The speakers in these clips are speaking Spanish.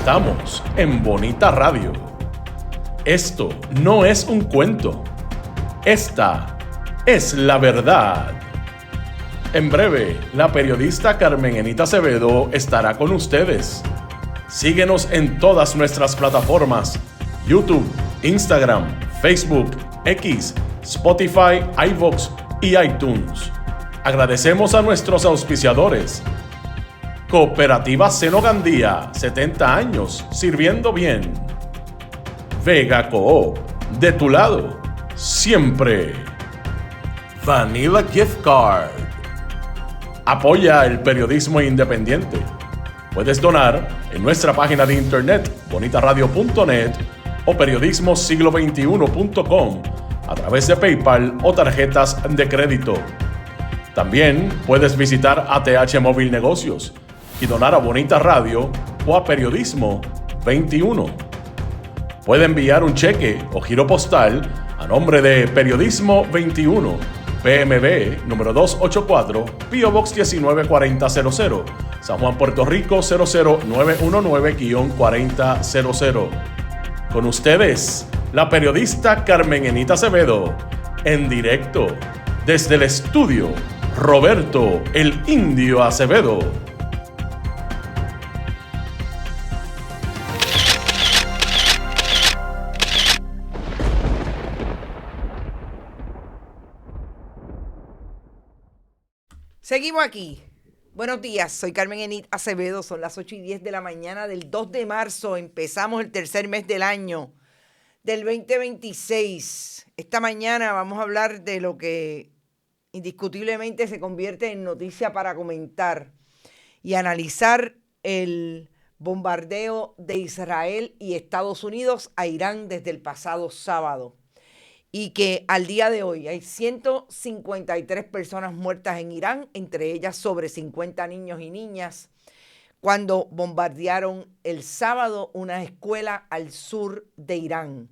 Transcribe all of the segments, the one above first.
Estamos en Bonita Radio. Esto no es un cuento. Esta es la verdad. En breve, la periodista Carmen Enita Acevedo estará con ustedes. Síguenos en todas nuestras plataformas: YouTube, Instagram, Facebook, X, Spotify, iVoox y iTunes. Agradecemos a nuestros auspiciadores. Cooperativa Seno Gandía, 70 años sirviendo bien. Vega Coop, de tu lado, siempre. Vanilla Gift Card. Apoya el periodismo independiente. Puedes donar en nuestra página de internet bonitaradio.net o periodismosiglo21.com a través de PayPal o tarjetas de crédito. También puedes visitar ATH Móvil Negocios y donar a Bonita Radio o a Periodismo 21. Puede enviar un cheque o giro postal a nombre de Periodismo 21, PMB número 284, P.O. Box 194000, San Juan, Puerto Rico 00919-4000. Con ustedes, la periodista Carmen Enita Acevedo, en directo desde el estudio Roberto el Indio Acevedo. Seguimos aquí. Buenos días, soy Carmen Enita Acevedo, son las 8:10 de la mañana del 2 de marzo. Empezamos el tercer mes del año del 2026. Esta mañana vamos a hablar de lo que indiscutiblemente se convierte en noticia para comentar y analizar el bombardeo de Israel y Estados Unidos a Irán desde el pasado sábado. Y que al día de hoy hay 153 personas muertas en Irán, entre ellas sobre 50 niños y niñas, cuando bombardearon el sábado una escuela al sur de Irán.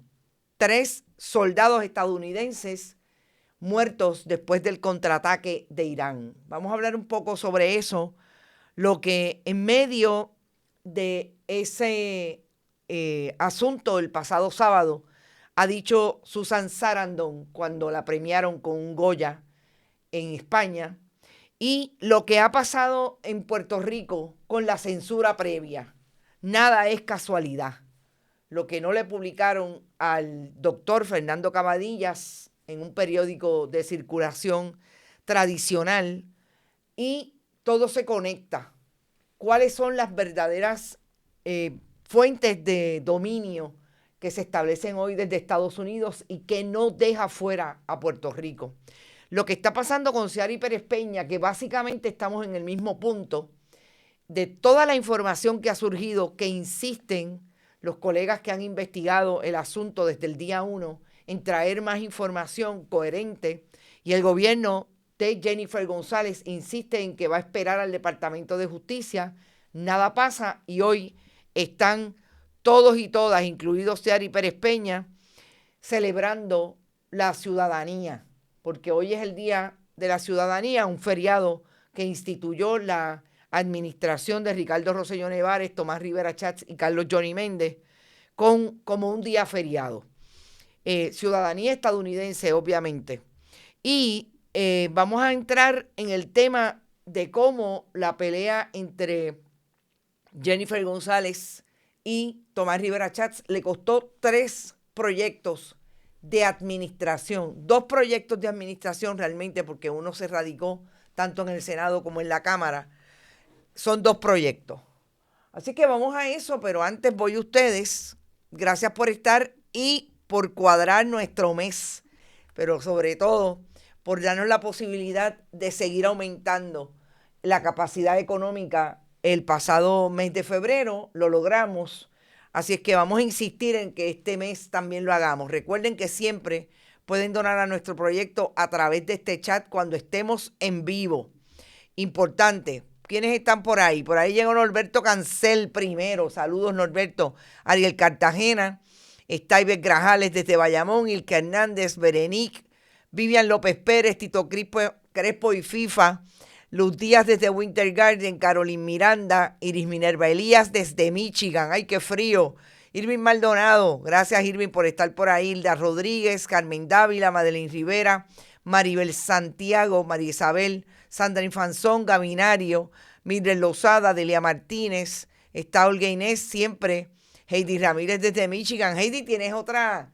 3 soldados estadounidenses muertos después del contraataque de Irán. Vamos a hablar un poco sobre eso, lo que en medio de ese asunto el pasado sábado ha dicho Susan Sarandon cuando la premiaron con un Goya en España, y lo que ha pasado en Puerto Rico con la censura previa. Nada es casualidad. Lo que no le publicaron al doctor Fernando Cavadillas en un periódico de circulación tradicional, y todo se conecta. ¿Cuáles son las verdaderas fuentes de dominio que se establecen hoy desde Estados Unidos y que no deja fuera a Puerto Rico? Lo que está pasando con Ciary Pérez Peña, que básicamente estamos en el mismo punto de toda la información que ha surgido, que insisten los colegas que han investigado el asunto desde el día 1 en traer más información coherente, y el gobierno de Jennifer González insiste en que va a esperar al Departamento de Justicia. Nada pasa, y hoy están todos y todas, incluidos Ciary Pérez Peña, celebrando la ciudadanía, porque hoy es el Día de la Ciudadanía, un feriado que instituyó la administración de Ricardo Rosselló Nevares, Tomás Rivera Chats y Carlos Johnny Méndez, como un día feriado. Ciudadanía estadounidense, obviamente. Y vamos a entrar en el tema de cómo la pelea entre Jennifer González y Tomás Rivera Chats le costó 3 proyectos de administración, 2 proyectos de administración realmente, porque uno se radicó tanto en el Senado como en la Cámara. Son 2 proyectos. Así que vamos a eso, pero antes voy a ustedes. Gracias por estar y por cuadrar nuestro mes, pero sobre todo por darnos la posibilidad de seguir aumentando la capacidad económica. El pasado mes de febrero lo logramos, así es que vamos a insistir en que este mes también lo hagamos. Recuerden que siempre pueden donar a nuestro proyecto a través de este chat cuando estemos en vivo. Importante, ¿quiénes están por ahí? Por ahí llegó Norberto Cancel primero. Saludos, Norberto. Ariel Cartagena, está Iber Grajales desde Bayamón, Ilka Hernández, Berenique, Vivian López Pérez, Tito Crespo y FIFA, Luz Díaz desde Winter Garden, Carolyn Miranda, Iris Minerva Elías desde Michigan. ¡Ay, qué frío! Irving Maldonado, gracias Irving por estar por ahí. Hilda Rodríguez, Carmen Dávila, Madeline Rivera, Maribel Santiago, María Isabel, Sandra Infanzón, Gaminario, Mildred Lozada, Delia Martínez, está Olga Inés siempre, Heidi Ramírez desde Michigan. Heidi, ¿tienes otra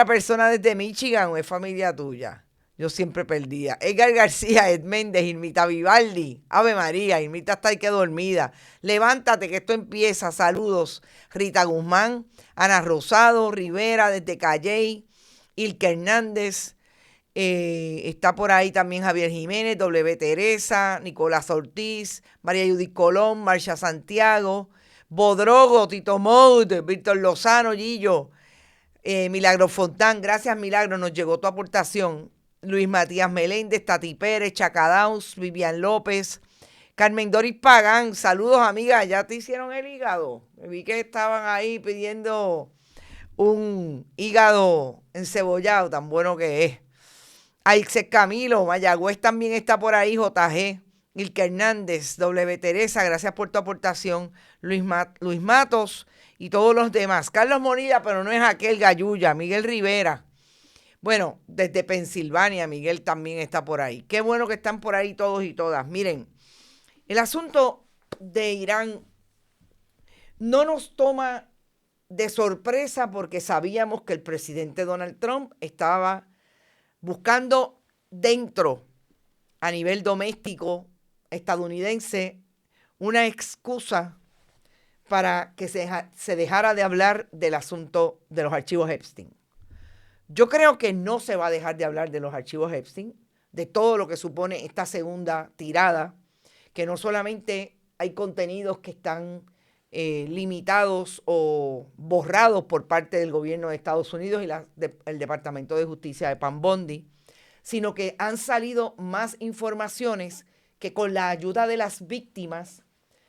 persona desde Michigan o es familia tuya? Yo siempre perdía. Edgar García, Ed Méndez, Irmita Vivaldi. Ave María, Irmita está ahí que dormida. Levántate que esto empieza. Saludos. Rita Guzmán, Ana Rosado, Rivera desde Calley, Ilka Hernández. Está por ahí también Javier Jiménez, W. Teresa, Nicolás Ortiz, María Judith Colón, Marcia Santiago, Bodrogo, Tito Moud, Víctor Lozano, Gillo, Milagro Fontán. Gracias, Milagro, nos llegó tu aportación. Luis Matías Meléndez, Tati Pérez, Chacadaus, Vivian López, Carmen Doris Pagán. Saludos, amigas. ¿Ya te hicieron el hígado? Me vi que estaban ahí pidiendo un hígado encebollado, tan bueno que es. Aixel Camilo, Mayagüez también está por ahí, JG, Ilka Hernández, W. Teresa, gracias por tu aportación, Luis Matos y todos los demás. Carlos Monilla, pero no es aquel Gayuya, Miguel Rivera. Bueno, desde Pensilvania, Miguel también está por ahí. Qué bueno que están por ahí todos y todas. Miren, el asunto de Irán no nos toma de sorpresa porque sabíamos que el presidente Donald Trump estaba buscando dentro, a nivel doméstico estadounidense, una excusa para que se dejara de hablar del asunto de los archivos Epstein. Yo creo que no se va a dejar de hablar de los archivos Epstein, de todo lo que supone esta segunda tirada, que no solamente hay contenidos que están limitados o borrados por parte del gobierno de Estados Unidos y el Departamento de Justicia de Pam Bondi, sino que han salido más informaciones que con la ayuda de las víctimas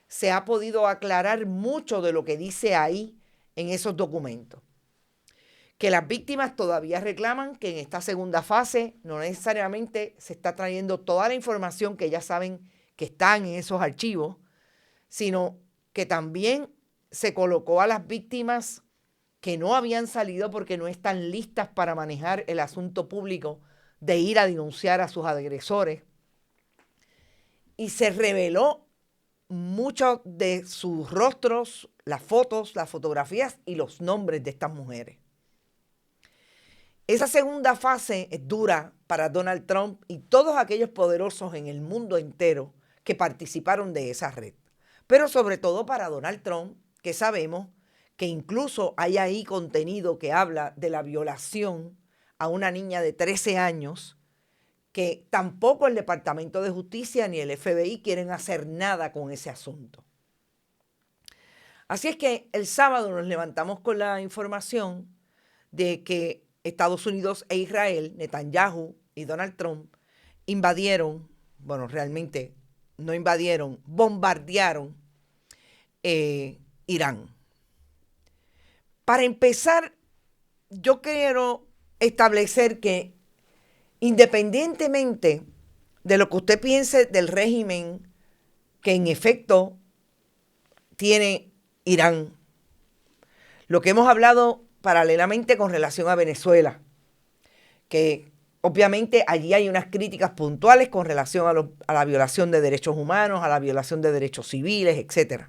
se ha podido aclarar mucho de lo que dice ahí en esos documentos. Que las víctimas todavía reclaman que en esta segunda fase no necesariamente se está trayendo toda la información que ya saben que están en esos archivos, sino que también se colocó a las víctimas que no habían salido porque no están listas para manejar el asunto público de ir a denunciar a sus agresores. Y se reveló muchos de sus rostros, las fotos, las fotografías y los nombres de estas mujeres. Esa segunda fase es dura para Donald Trump y todos aquellos poderosos en el mundo entero que participaron de esa red. Pero sobre todo para Donald Trump, que sabemos que incluso hay ahí contenido que habla de la violación a una niña de 13 años, que tampoco el Departamento de Justicia ni el FBI quieren hacer nada con ese asunto. Así es que el sábado nos levantamos con la información de que Estados Unidos e Israel, Netanyahu y Donald Trump, invadieron, bueno, realmente no invadieron, bombardearon Irán. Para empezar, yo quiero establecer que independientemente de lo que usted piense del régimen que en efecto tiene Irán, lo que hemos hablado paralelamente con relación a Venezuela, que obviamente allí hay unas críticas puntuales con relación a la violación de derechos humanos, a la violación de derechos civiles, etc.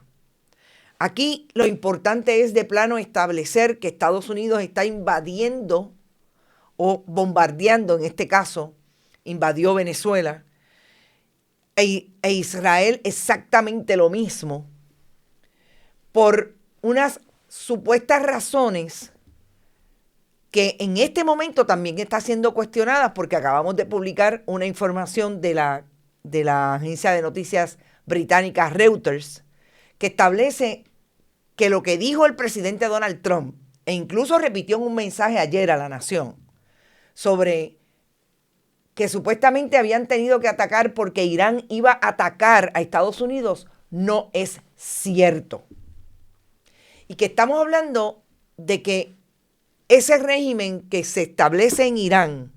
Aquí lo importante es de plano establecer que Estados Unidos está invadiendo o bombardeando, en este caso, invadió Venezuela, e Israel exactamente lo mismo, por unas supuestas razones que en este momento también está siendo cuestionadas porque acabamos de publicar una información de la agencia de noticias británica Reuters que establece que lo que dijo el presidente Donald Trump, e incluso repitió en un mensaje ayer a la nación, sobre que supuestamente habían tenido que atacar porque Irán iba a atacar a Estados Unidos, no es cierto. Y que estamos hablando de que ese régimen que se establece en Irán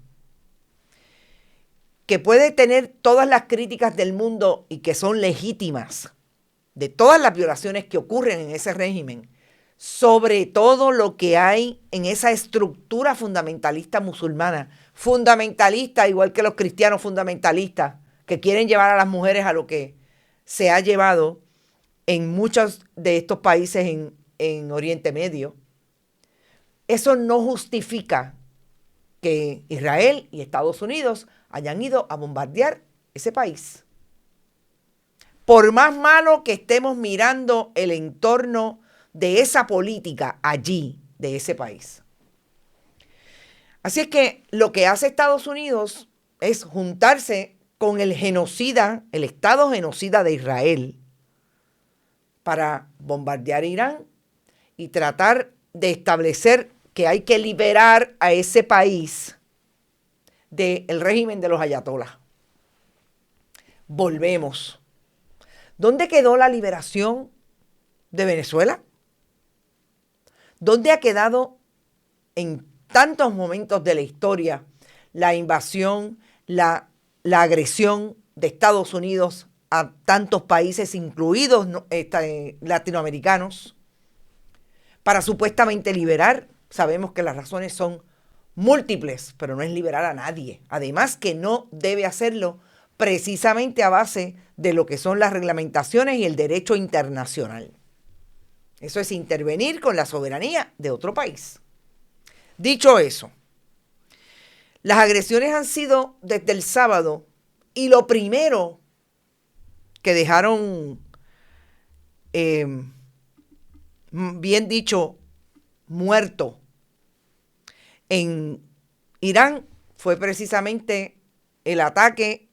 que puede tener todas las críticas del mundo y que son legítimas de todas las violaciones que ocurren en ese régimen, sobre todo lo que hay en esa estructura fundamentalista musulmana, fundamentalista igual que los cristianos fundamentalistas, que quieren llevar a las mujeres a lo que se ha llevado en muchos de estos países en Oriente Medio. Eso no justifica que Israel y Estados Unidos hayan ido a bombardear ese país. Por más malo que estemos mirando el entorno de esa política allí, de ese país. Así es que lo que hace Estados Unidos es juntarse con el genocida, el Estado genocida de Israel, para bombardear Irán y tratar de establecer que hay que liberar a ese país del régimen de los ayatolás. Volvemos. ¿Dónde quedó la liberación de Venezuela? ¿Dónde ha quedado en tantos momentos de la historia la invasión, la agresión de Estados Unidos a tantos países, incluidos latinoamericanos, para supuestamente liberar? Sabemos que las razones son múltiples, pero no es liberar a nadie. Además que no debe hacerlo precisamente a base de lo que son las reglamentaciones y el derecho internacional. Eso es intervenir con la soberanía de otro país. Dicho eso, las agresiones han sido desde el sábado y lo primero que dejaron, bien dicho, muerto en Irán fue precisamente el ataque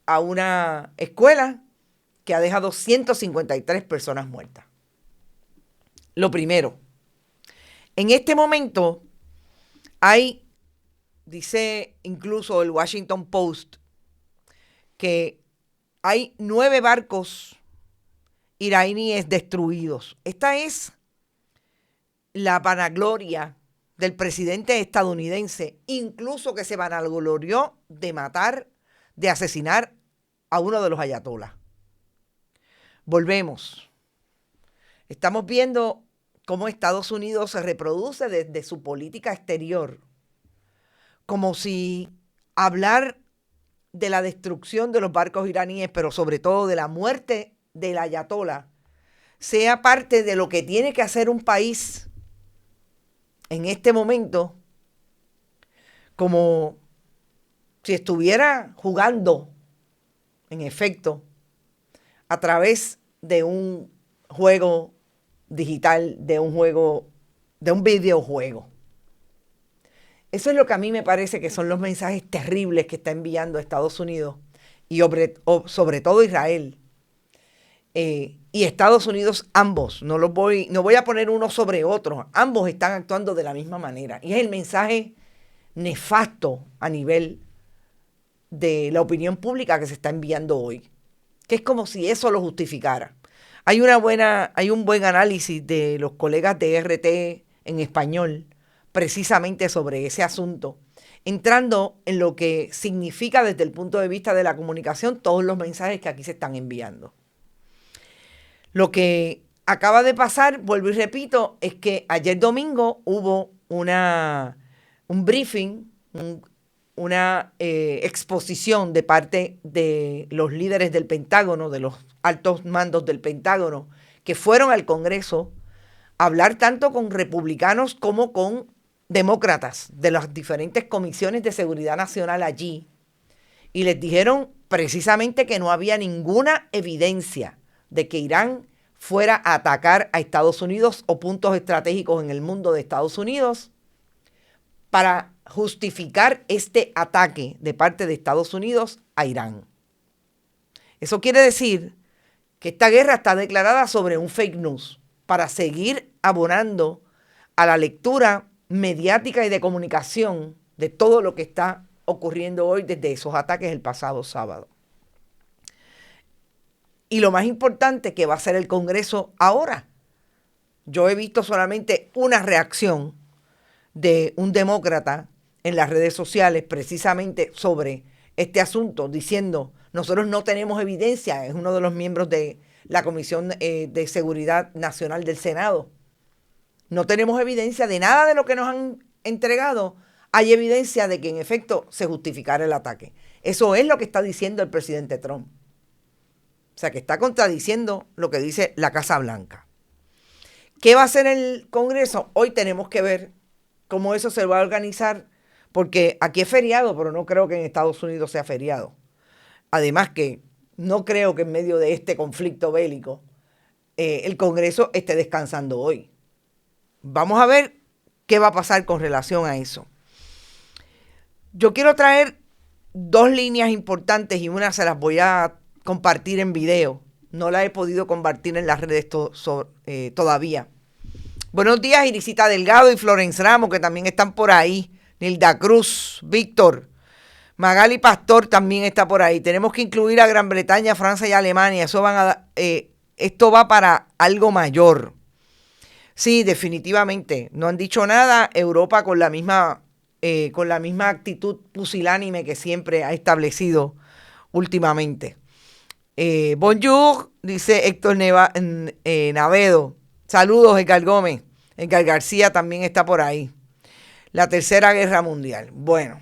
a una escuela que ha dejado 153 personas muertas. Lo primero, en este momento hay, dice incluso el Washington Post, que hay 9 barcos iraníes destruidos. Esta es la vanagloria del presidente estadounidense, incluso que se vanaglorió de matar, de asesinar a uno de los ayatolás. Volvemos. Estamos viendo cómo Estados Unidos se reproduce desde su política exterior, como si hablar de la destrucción de los barcos iraníes, pero sobre todo de la muerte del ayatolá, sea parte de lo que tiene que hacer un país en este momento, como si estuviera jugando, en efecto, a través de un juego digital, de un videojuego. Eso es lo que a mí me parece que son los mensajes terribles que está enviando Estados Unidos y sobre todo Israel. Y Estados Unidos, ambos, no voy a poner uno sobre otro, ambos están actuando de la misma manera. Y es el mensaje nefasto a nivel de la opinión pública que se está enviando hoy, que es como si eso lo justificara. Hay un buen análisis de los colegas de RT en español, precisamente sobre ese asunto, entrando en lo que significa desde el punto de vista de la comunicación todos los mensajes que aquí se están enviando. Lo que acaba de pasar, vuelvo y repito, es que ayer domingo hubo un briefing, una exposición de parte de los líderes del Pentágono, de los altos mandos del Pentágono, que fueron al Congreso a hablar tanto con republicanos como con demócratas de las diferentes comisiones de seguridad nacional allí, y les dijeron precisamente que no había ninguna evidencia de que Irán fuera a atacar a Estados Unidos o puntos estratégicos en el mundo de Estados Unidos para justificar este ataque de parte de Estados Unidos a Irán. Eso quiere decir que esta guerra está declarada sobre un fake news para seguir abonando a la lectura mediática y de comunicación de todo lo que está ocurriendo hoy desde esos ataques el pasado sábado. Y lo más importante, que va a ser el Congreso ahora. Yo he visto solamente una reacción de un demócrata en las redes sociales precisamente sobre este asunto diciendo, nosotros no tenemos evidencia, es uno de los miembros de la Comisión de Seguridad Nacional del Senado. No tenemos evidencia de nada de lo que nos han entregado. Hay evidencia de que en efecto se justificara el ataque. Eso es lo que está diciendo el presidente Trump. O sea, que está contradiciendo lo que dice la Casa Blanca. ¿Qué va a hacer el Congreso? Hoy tenemos que ver cómo eso se va a organizar, porque aquí es feriado, pero no creo que en Estados Unidos sea feriado. Además que no creo que en medio de este conflicto bélico el Congreso esté descansando hoy. Vamos a ver qué va a pasar con relación a eso. Yo quiero traer dos líneas importantes y una se las voy a compartir en video. No la he podido compartir en las redes todavía. Buenos días, Irisita Delgado y Florence Ramos, que también están por ahí. Nilda Cruz, Víctor, Magali Pastor también está por ahí. Tenemos que incluir a Gran Bretaña, Francia y Alemania. Esto va para algo mayor. Sí, definitivamente. No han dicho nada. Europa con la misma actitud pusilánime que siempre ha establecido últimamente. Bonjour, dice Héctor Navedo. Saludos, Edgar Gómez. Edgar García también está por ahí. La Tercera Guerra Mundial. Bueno,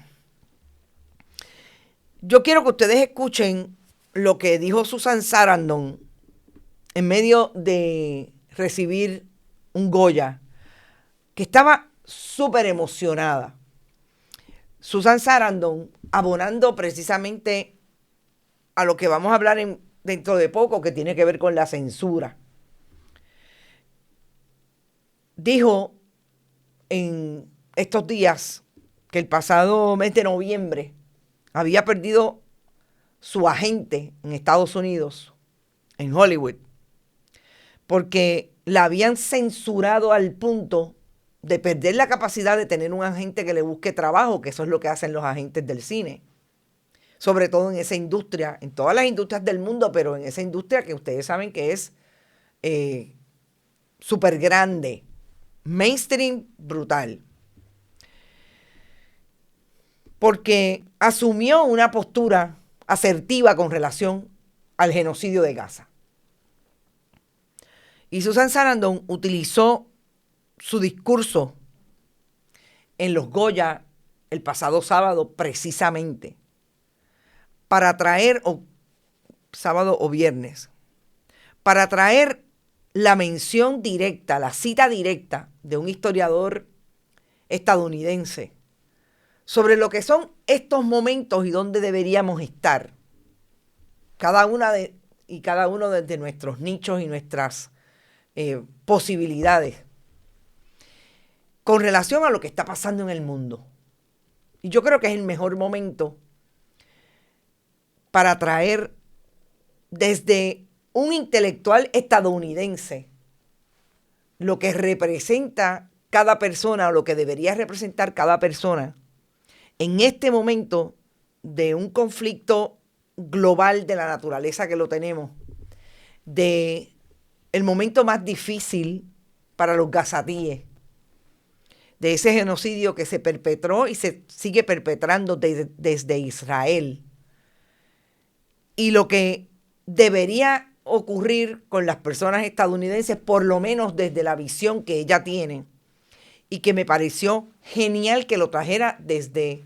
yo quiero que ustedes escuchen lo que dijo Susan Sarandon en medio de recibir un Goya, que estaba súper emocionada. Susan Sarandon, abonando precisamente a lo que vamos a hablar dentro de poco, que tiene que ver con la censura. Dijo en estos días que el pasado mes de noviembre había perdido su agente en Estados Unidos, en Hollywood, porque la habían censurado al punto de perder la capacidad de tener un agente que le busque trabajo, que eso es lo que hacen los agentes del cine. Sobre todo en esa industria, en todas las industrias del mundo, pero en esa industria que ustedes saben que es súper grande, mainstream, brutal. Porque asumió una postura asertiva con relación al genocidio de Gaza. Y Susan Sarandon utilizó su discurso en los Goya el pasado sábado precisamente para traer, sábado o viernes, para traer la mención directa, la cita directa de un historiador estadounidense sobre lo que son estos momentos y dónde deberíamos estar, cada uno de nuestros nichos y nuestras posibilidades con relación a lo que está pasando en el mundo. Y yo creo que es el mejor momento para traer desde un intelectual estadounidense lo que representa cada persona o lo que debería representar cada persona en este momento de un conflicto global de la naturaleza que lo tenemos, de el momento más difícil para los gazatíes, de ese genocidio que se perpetró y se sigue perpetrando desde Israel, y lo que debería ocurrir con las personas estadounidenses, por lo menos desde la visión que ella tiene, y que me pareció genial que lo trajera desde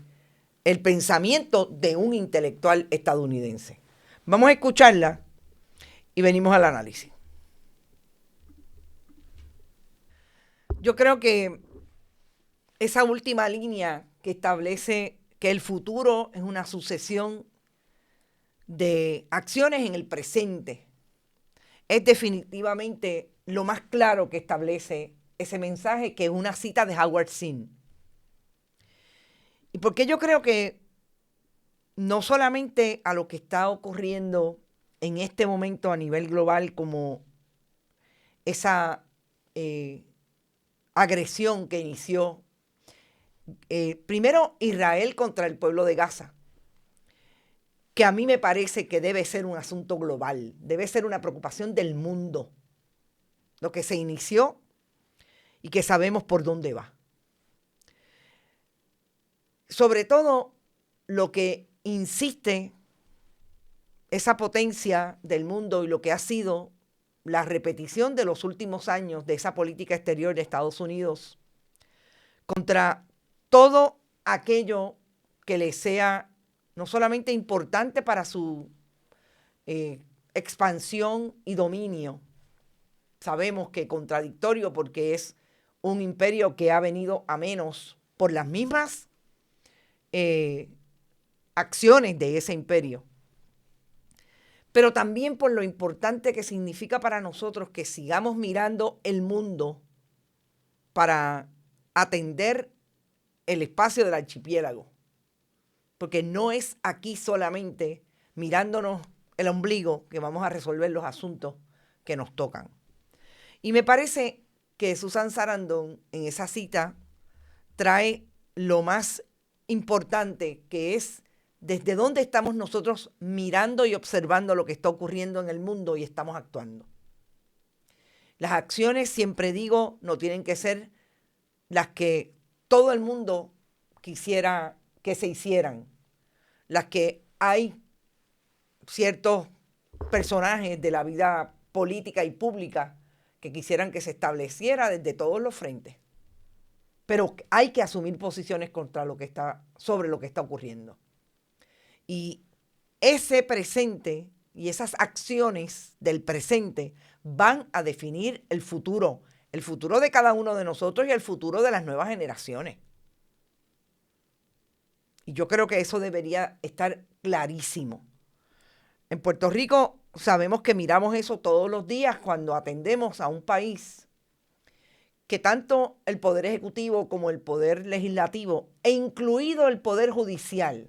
el pensamiento de un intelectual estadounidense. Vamos a escucharla y venimos al análisis. Yo creo que esa última línea que establece que el futuro es una sucesión de acciones en el presente es definitivamente lo más claro que establece ese mensaje, que es una cita de Howard Zinn. ¿Y por qué yo creo que no solamente a lo que está ocurriendo en este momento a nivel global, como esa agresión que inició primero Israel contra el pueblo de Gaza, que a mí me parece que debe ser un asunto global, debe ser una preocupación del mundo, lo que se inició y que sabemos por dónde va. Sobre todo lo que insiste esa potencia del mundo y lo que ha sido la repetición de los últimos años de esa política exterior de Estados Unidos contra todo aquello que le sea no solamente importante para su expansión y dominio. Sabemos que contradictorio porque es un imperio que ha venido a menos por las mismas acciones de ese imperio, pero también por lo importante que significa para nosotros que sigamos mirando el mundo para atender el espacio del archipiélago, porque no es aquí solamente mirándonos el ombligo que vamos a resolver los asuntos que nos tocan. Y me parece que Susan Sarandon en esa cita trae lo más importante, que es desde dónde estamos nosotros mirando y observando lo que está ocurriendo en el mundo y estamos actuando. Las acciones, siempre digo, no tienen que ser las que todo el mundo quisiera que se hicieran, las que hay ciertos personajes de la vida política y pública que quisieran que se estableciera desde todos los frentes. Pero hay que asumir posiciones sobre lo que está ocurriendo. Y ese presente y esas acciones del presente van a definir el futuro de cada uno de nosotros y el futuro de las nuevas generaciones. Y yo creo que eso debería estar clarísimo. En Puerto Rico sabemos que miramos eso todos los días cuando atendemos a un país que tanto el Poder Ejecutivo como el Poder Legislativo, e incluido el Poder Judicial,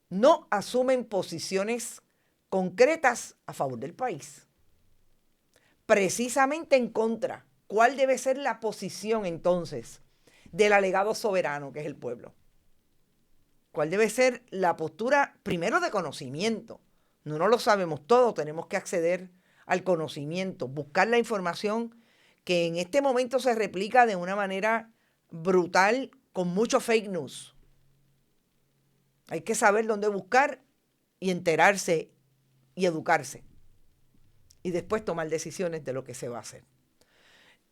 no asumen posiciones concretas a favor del país. Precisamente en contra. ¿Cuál debe ser la posición entonces del alegado soberano, que es el pueblo? ¿Cuál debe ser la postura primero de conocimiento? No lo sabemos todo, tenemos que acceder al conocimiento, buscar la información que en este momento se replica de una manera brutal con mucho fake news. Hay que saber dónde buscar y enterarse y educarse. Y después tomar decisiones de lo que se va a hacer.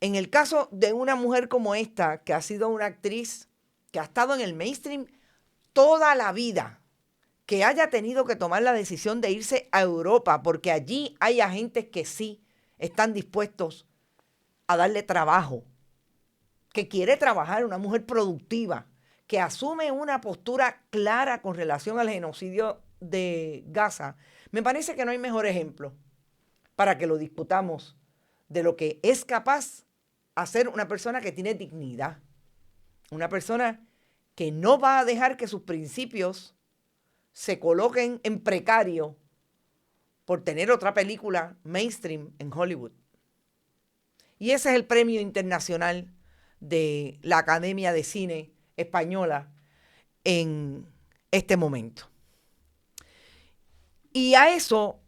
En el caso de una mujer como esta, que ha sido una actriz que ha estado en el mainstream toda la vida, que haya tenido que tomar la decisión de irse a Europa, porque allí hay agentes que sí están dispuestos a darle trabajo, que quiere trabajar, una mujer productiva, que asume una postura clara con relación al genocidio de Gaza, me parece que no hay mejor ejemplo para que lo discutamos de lo que es capaz hacer una persona que tiene dignidad, una persona que no va a dejar que sus principios se coloquen en precario por tener otra película mainstream en Hollywood. Y ese es el premio internacional de la Academia de Cine Española en este momento. Y a eso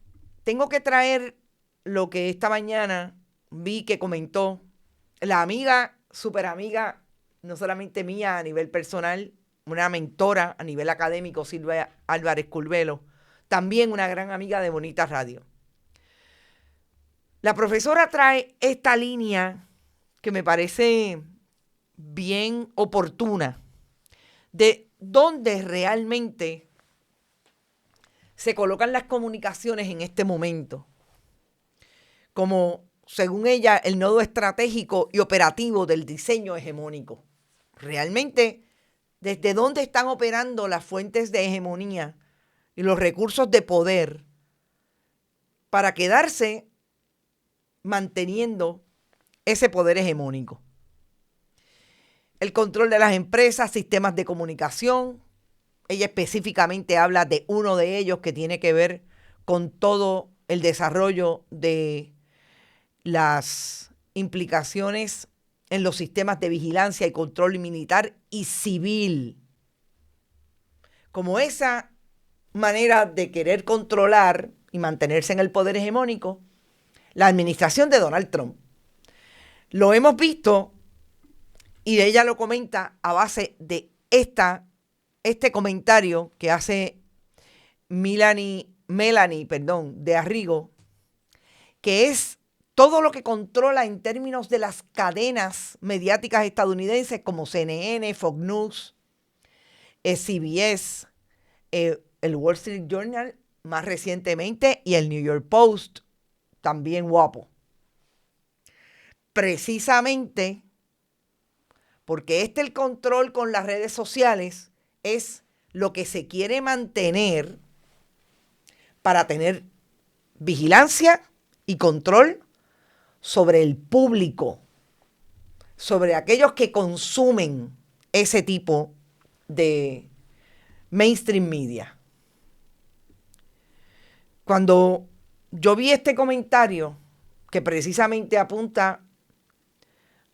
tengo que traer lo que esta mañana vi que comentó la amiga, súper amiga, no solamente mía a nivel personal, una mentora a nivel académico, Silvia Álvarez Curvelo, también una gran amiga de Bonita Radio. La profesora trae esta línea que me parece bien oportuna, de dónde realmente se colocan las comunicaciones en este momento, como, según ella, el nodo estratégico y operativo del diseño hegemónico. Realmente, ¿desde dónde están operando las fuentes de hegemonía y los recursos de poder para quedarse manteniendo ese poder hegemónico? El control de las empresas, sistemas de comunicación. Ella específicamente habla de uno de ellos que tiene que ver con todo el desarrollo de las implicaciones en los sistemas de vigilancia y control militar y civil. Como esa manera de querer controlar y mantenerse en el poder hegemónico, la administración de Donald Trump. Lo hemos visto y ella lo comenta a base de esta este comentario que hace Melanie de Arrigo, que es todo lo que controla en términos de las cadenas mediáticas estadounidenses como CNN, Fox News, CBS, el Wall Street Journal más recientemente y el New York Post, también guapo. Precisamente porque el control con las redes sociales es lo que se quiere mantener para tener vigilancia y control sobre el público, sobre aquellos que consumen ese tipo de mainstream media. Cuando yo vi este comentario que precisamente apunta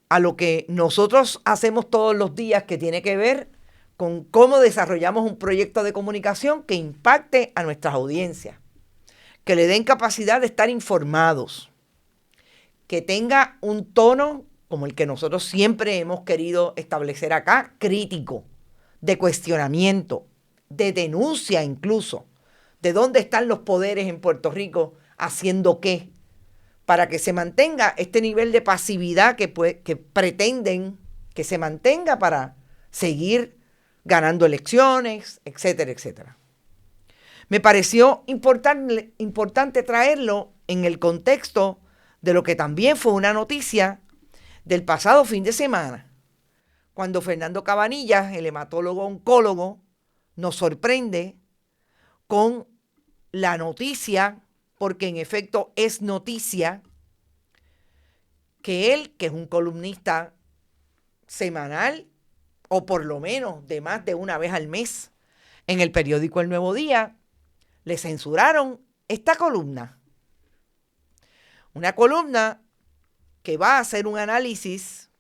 a lo que nosotros hacemos todos los días, que tiene que ver con cómo desarrollamos un proyecto de comunicación que impacte a nuestras audiencias, que le den capacidad de estar informados, que tenga un tono como el que nosotros siempre hemos querido establecer acá, crítico, de cuestionamiento, de denuncia incluso, de dónde están los poderes en Puerto Rico haciendo qué, para que se mantenga este nivel de pasividad que pretenden que se mantenga para seguir ganando elecciones, etcétera, etcétera. Me pareció importante traerlo en el contexto de lo que también fue una noticia del pasado fin de semana, cuando Fernando Cabanillas, el hematólogo oncólogo, nos sorprende con la noticia, porque en efecto es noticia, que él, que es un columnista semanal, o por lo menos de más de una vez al mes, en el periódico El Nuevo Día, le censuraron esta columna. Una columna que va a hacer un análisis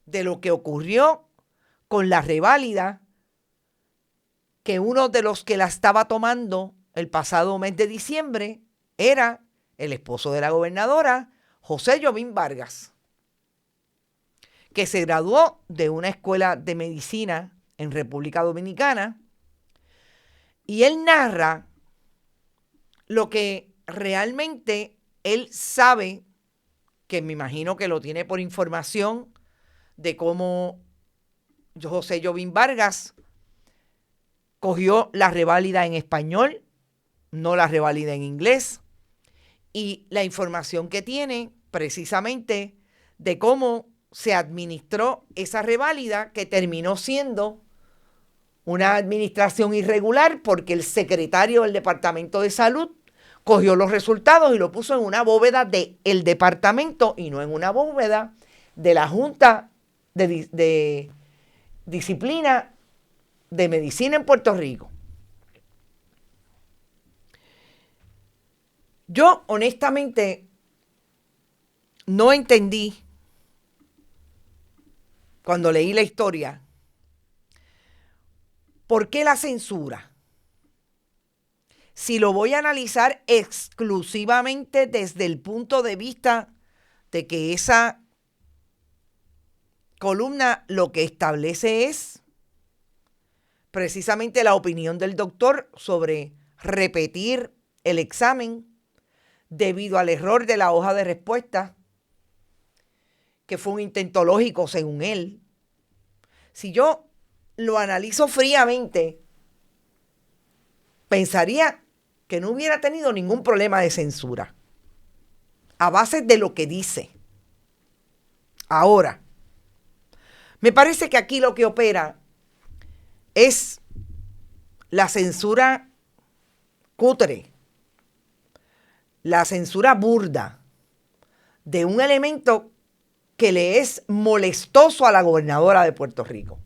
de lo que ocurrió con la reválida, que uno de los que la estaba tomando el pasado mes de diciembre era el esposo de la gobernadora, José Jovín Vargas, que se graduó de una escuela de medicina en República Dominicana, y él narra lo que realmente él sabe, que me imagino que lo tiene por información de cómo José Jovín Vargas cogió la reválida en español, no la reválida en inglés, y la información que tiene precisamente de cómo se administró esa reválida, que terminó siendo una administración irregular porque el secretario del Departamento de Salud cogió los resultados y lo puso en una bóveda del departamento y no en una bóveda de la Junta de Disciplina de Medicina en Puerto Rico. Yo honestamente no entendí cuando leí la historia por qué la censura. Si lo voy a analizar exclusivamente desde el punto de vista de que esa columna lo que establece es precisamente la opinión del doctor sobre repetir el examen debido al error de la hoja de respuesta, que fue un intento lógico según él. Si yo lo analizo fríamente, pensaría que no hubiera tenido ningún problema de censura, a base de lo que dice. Ahora, me parece que aquí lo que opera es la censura cutre, la censura burda de un elemento que le es molestoso a la gobernadora de Puerto Rico.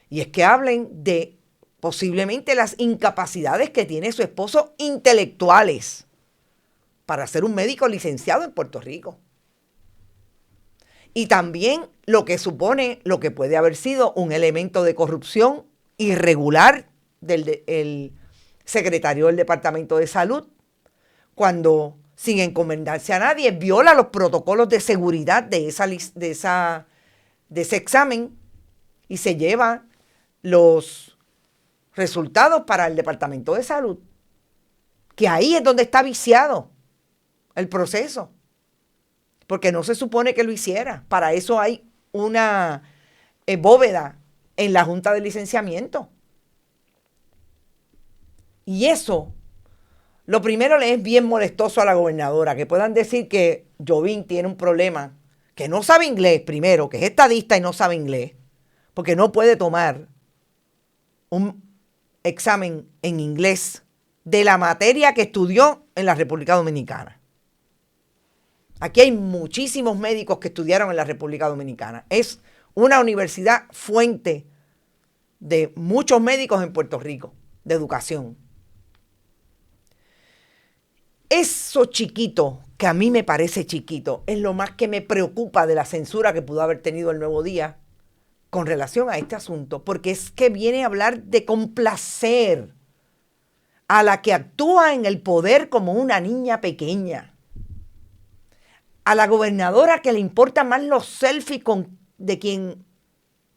Y es que hablen de posiblemente las incapacidades que tiene su esposo intelectuales para ser un médico licenciado en Puerto Rico. Y también lo que supone lo que puede haber sido un elemento de corrupción irregular del secretario del Departamento de Salud, cuando, sin encomendarse a nadie, viola los protocolos de seguridad de ese examen y se lleva los resultados para el Departamento de Salud, que ahí es donde está viciado el proceso, porque no se supone que lo hiciera. Para eso hay una bóveda en la Junta de Licenciamiento. Y eso, lo primero, le es bien molestoso a la gobernadora, que puedan decir que Jovín tiene un problema, que no sabe inglés, primero, que es estadista y no sabe inglés, porque no puede tomar un examen en inglés de la materia que estudió en la República Dominicana. Aquí hay muchísimos médicos que estudiaron en la República Dominicana. Es una universidad fuente de muchos médicos en Puerto Rico, de educación. Eso chiquito, que a mí me parece chiquito, es lo más que me preocupa de la censura que pudo haber tenido el Nuevo Día con relación a este asunto, porque es que viene a hablar de complacer a la que actúa en el poder como una niña pequeña, a la gobernadora que le importa más los selfies de quien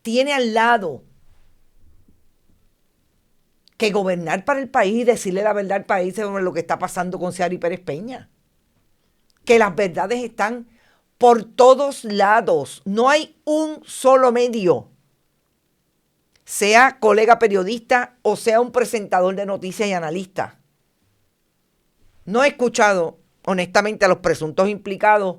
tiene al lado que gobernar para el país y decirle la verdad al país sobre lo que está pasando con Ciary Pérez Peña. Que las verdades están por todos lados. No hay un solo medio, sea colega periodista o sea un presentador de noticias y analista. No he escuchado, honestamente, a los presuntos implicados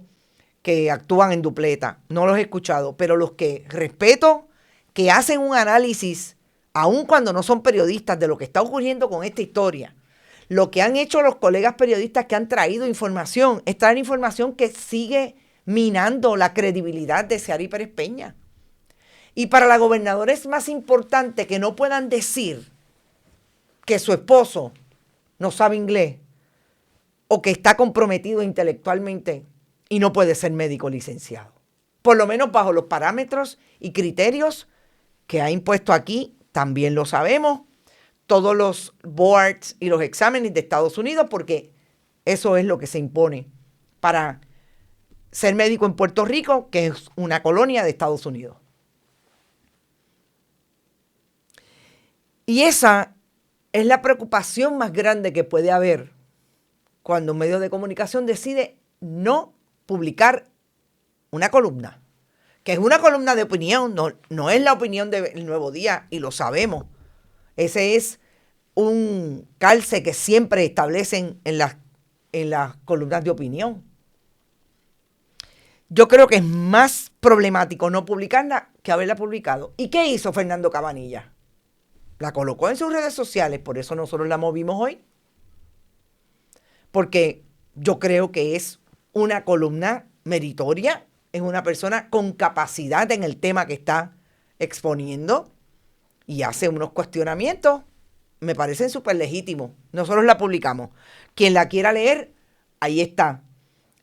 que actúan en dupleta. No los he escuchado, pero los que respeto, que hacen un análisis, aun cuando no son periodistas, de lo que está ocurriendo con esta historia. Lo que han hecho los colegas periodistas que han traído información es traer información que sigue minando la credibilidad de Ciary Pérez Peña. Y para la gobernadora es más importante que no puedan decir que su esposo no sabe inglés o que está comprometido intelectualmente y no puede ser médico licenciado. Por lo menos bajo los parámetros y criterios que ha impuesto aquí, también lo sabemos, todos los boards y los exámenes de Estados Unidos, porque eso es lo que se impone para ser médico en Puerto Rico, que es una colonia de Estados Unidos. Y esa es la preocupación más grande que puede haber cuando un medio de comunicación decide no publicar una columna, que es una columna de opinión, no es la opinión del Nuevo Día, y lo sabemos. Ese es un calce que siempre establecen en las columnas de opinión. Yo creo que es más problemático no publicarla que haberla publicado. ¿Y qué hizo Fernando Cabanilla? La colocó en sus redes sociales, por eso nosotros la movimos hoy. Porque yo creo que es una columna meritoria, es una persona con capacidad en el tema que está exponiendo y hace unos cuestionamientos, me parecen súper legítimos. Nosotros la publicamos. Quien la quiera leer, ahí está,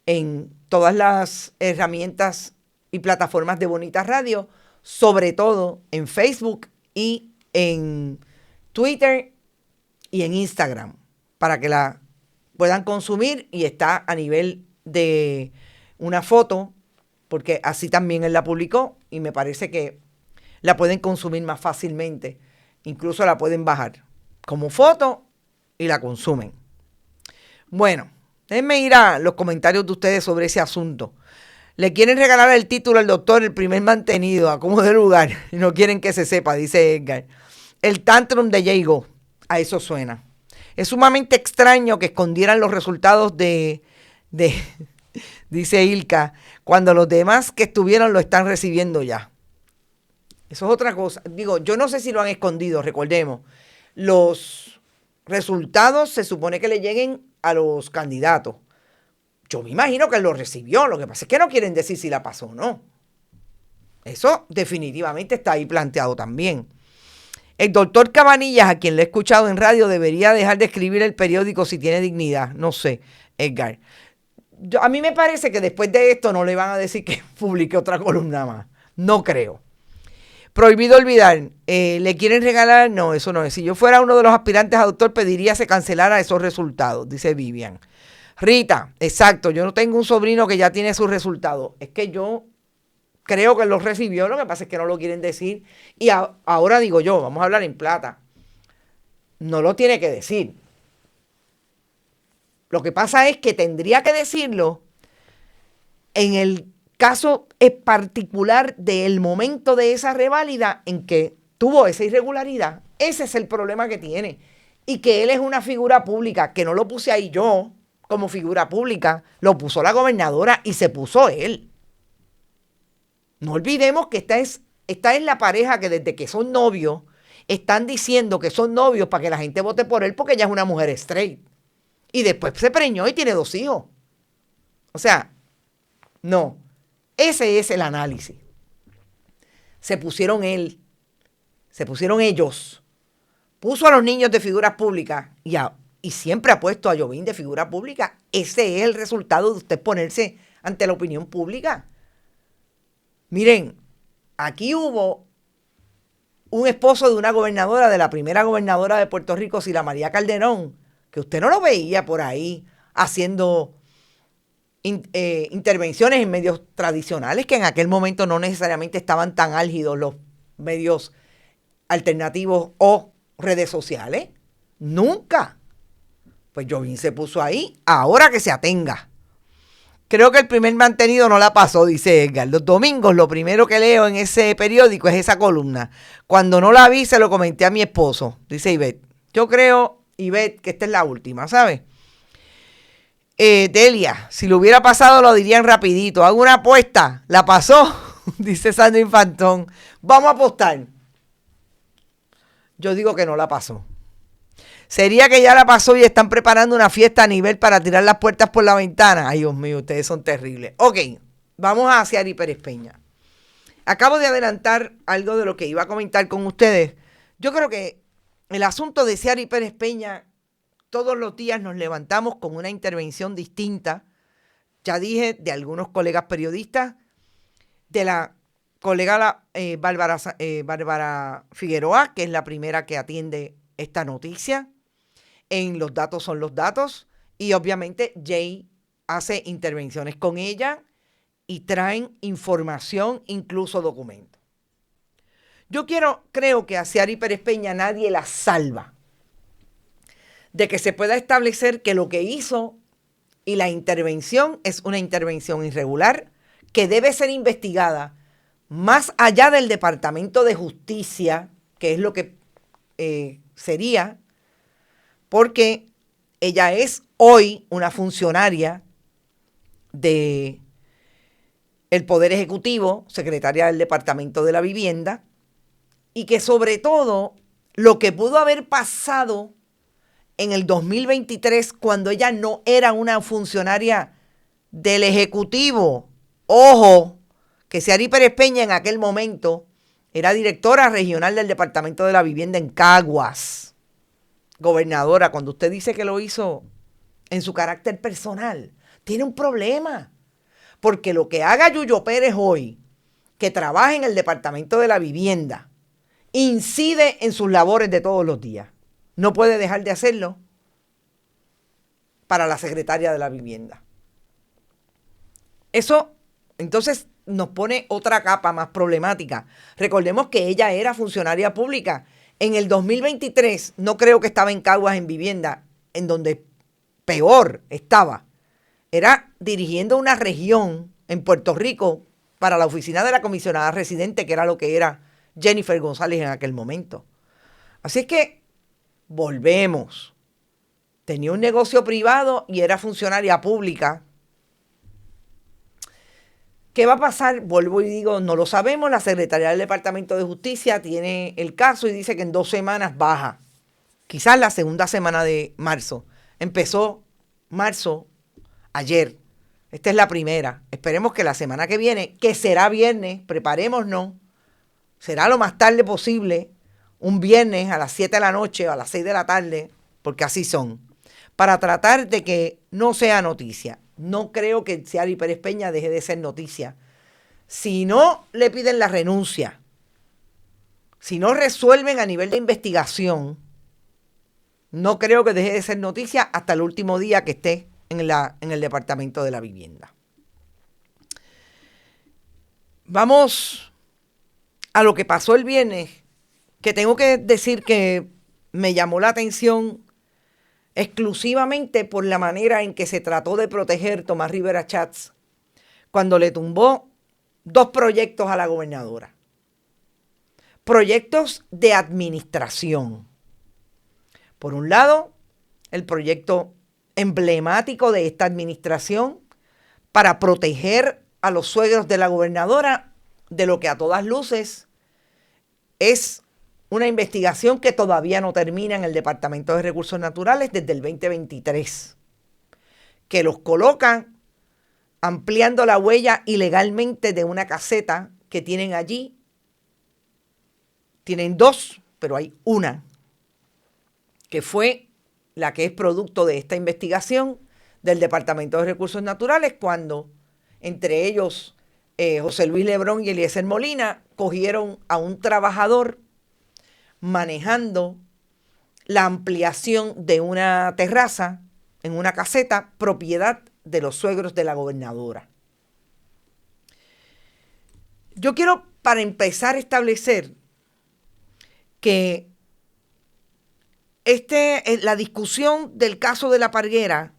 en todas las herramientas y plataformas de Bonita Radio, sobre todo en Facebook y en Twitter y en Instagram, para que la puedan consumir, y está a nivel de una foto, porque así también él la publicó y me parece que la pueden consumir más fácilmente. Incluso la pueden bajar como foto y la consumen. Bueno, déjenme ir a los comentarios de ustedes sobre ese asunto. Le quieren regalar el título al doctor, el primer mantenido, a como de lugar. Y no quieren que se sepa, dice Edgar. El tantrum de Jago, a eso suena. Es sumamente extraño que escondieran los resultados de dice Ilka, cuando los demás que estuvieron lo están recibiendo ya. Eso es otra cosa. Digo, yo no sé si lo han escondido, recordemos. Los resultados se supone que le lleguen a los candidatos. Yo me imagino que él lo recibió. Lo que pasa es que no quieren decir si la pasó o no. Eso definitivamente está ahí planteado también. El doctor Cabanillas, a quien le he escuchado en radio, debería dejar de escribir el periódico si tiene dignidad. No sé, Edgar. A mí me parece que después de esto no le van a decir que publique otra columna más. No creo. Prohibido olvidar. ¿Le quieren regalar? No, eso no es. Si yo fuera uno de los aspirantes a doctor, pediría se cancelara esos resultados, dice Vivian. Rita, exacto. Yo no tengo un sobrino que ya tiene sus resultados. Es que yo creo que lo recibió, lo que pasa es que no lo quieren decir. Y ahora digo yo, vamos a hablar en plata. No lo tiene que decir. Lo que pasa es que tendría que decirlo en el caso particular del momento de esa reválida en que tuvo esa irregularidad. Ese es el problema que tiene. Y que él es una figura pública, que no lo puse ahí yo como figura pública, lo puso la gobernadora y se puso él. No olvidemos que esta es la pareja que desde que son novios están diciendo que son novios para que la gente vote por él porque ella es una mujer straight. Y después se preñó y tiene 2 hijos. O sea, no. Ese es el análisis. Se pusieron ellos. Puso a los niños de figuras públicas y siempre ha puesto a Jovín de figura pública. Ese es el resultado de usted ponerse ante la opinión pública. Miren, aquí hubo un esposo de una gobernadora, de la primera gobernadora de Puerto Rico, Sila María Calderón, que usted no lo veía por ahí haciendo intervenciones en medios tradicionales, que en aquel momento no necesariamente estaban tan álgidos los medios alternativos o redes sociales. Nunca. Pues Jovín se puso ahí, ahora que se atenga. Creo que el primer mantenido no la pasó, dice Edgar. Los domingos lo primero que leo en ese periódico es esa columna. Cuando no la vi se lo comenté a mi esposo, dice Ivette. Yo creo, Ivette, que esta es la última, ¿sabes? Delia, si lo hubiera pasado lo dirían rapidito. Hago una apuesta. ¿La pasó? Dice Sandro Infantón. Vamos a apostar. Yo digo que no la pasó. ¿Sería que ya la pasó y están preparando una fiesta a nivel para tirar las puertas por la ventana? Ay, Dios mío, ustedes son terribles. Ok, vamos a Ciary Pérez Peña. Acabo de adelantar algo de lo que iba a comentar con ustedes. Yo creo que el asunto de Ciary Pérez Peña, todos los días nos levantamos con una intervención distinta. Ya dije, de algunos colegas periodistas, de la colega Bárbara Figueroa, que es la primera que atiende esta noticia. En Los Datos son los datos. Y obviamente Jay hace intervenciones con ella y traen información, incluso documentos. Yo creo que a Ciary Pérez Peña nadie la salva de que se pueda establecer que lo que hizo y la intervención es una intervención irregular que debe ser investigada más allá del Departamento de Justicia, que es lo que sería, porque ella es hoy una funcionaria del Poder Ejecutivo, secretaria del Departamento de la Vivienda, y que sobre todo lo que pudo haber pasado en el 2023 cuando ella no era una funcionaria del Ejecutivo. Ojo, que Ciary Pérez Peña en aquel momento era directora regional del Departamento de la Vivienda en Caguas. Gobernadora, cuando usted dice que lo hizo en su carácter personal, tiene un problema. Porque lo que haga Yuyo Pérez hoy, que trabaja en el Departamento de la Vivienda, incide en sus labores de todos los días. No puede dejar de hacerlo para la secretaria de la Vivienda. Eso, entonces, nos pone otra capa más problemática. Recordemos que ella era funcionaria pública. En el 2023 no creo que estaba en Caguas en vivienda, en donde peor estaba. Era dirigiendo una región en Puerto Rico para la oficina de la comisionada residente, que era lo que era Jennifer González en aquel momento. Así es que volvemos. Tenía un negocio privado y era funcionaria pública. ¿Qué va a pasar? Vuelvo y digo, no lo sabemos. La secretaria del Departamento de Justicia tiene el caso y dice que en 2 semanas baja. Quizás la segunda semana de marzo. Empezó marzo ayer. Esta es la primera. Esperemos que la semana que viene, que será viernes, preparémonos, será lo más tarde posible, un viernes a las 7 de la noche o a las 6 de la tarde, porque así son, para tratar de que no sea noticia. No creo que Ciary Pérez Peña deje de ser noticia. Si no le piden la renuncia, si no resuelven a nivel de investigación, no creo que deje de ser noticia hasta el último día que esté en el Departamento de la Vivienda. Vamos a lo que pasó el viernes, que tengo que decir que me llamó la atención exclusivamente por la manera en que se trató de proteger Tomás Rivera Chats cuando le tumbó 2 proyectos a la gobernadora. Proyectos de administración. Por un lado, el proyecto emblemático de esta administración para proteger a los suegros de la gobernadora de lo que a todas luces es una investigación que todavía no termina en el Departamento de Recursos Naturales desde el 2023, que los colocan ampliando la huella ilegalmente de una caseta que tienen allí. Tienen 2, pero hay una que fue la que es producto de esta investigación del Departamento de Recursos Naturales, cuando entre ellos José Luis Lebrón y Eliezer Molina cogieron a un trabajador manejando la ampliación de una terraza en una caseta propiedad de los suegros de la gobernadora. Yo quiero, para empezar, establecer que la discusión del caso de La Parguera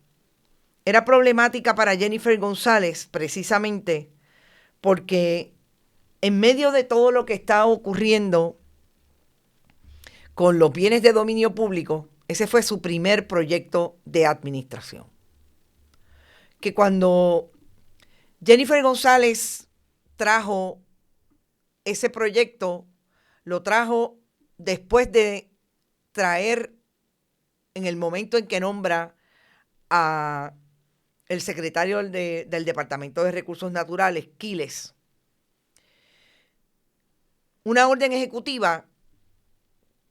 era problemática para Jennifer González precisamente porque en medio de todo lo que está ocurriendo con los bienes de dominio público, ese fue su primer proyecto de administración. Que cuando Jennifer González trajo ese proyecto, lo trajo después de traer, en el momento en que nombra a el secretario del Departamento de Recursos Naturales, Quiles, una orden ejecutiva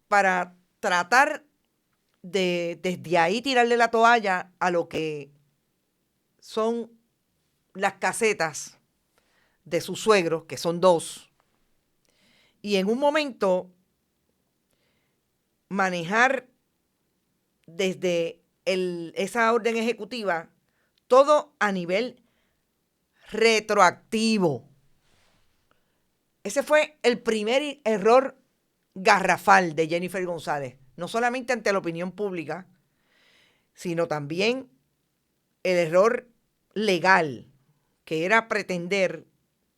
para tratar de desde ahí tirarle la toalla a lo que son las casetas de sus suegros, que son 2, y en un momento manejar desde esa orden ejecutiva todo a nivel retroactivo. Ese fue el primer error garrafal de Jennifer González, no solamente ante la opinión pública, sino también el error legal, que era pretender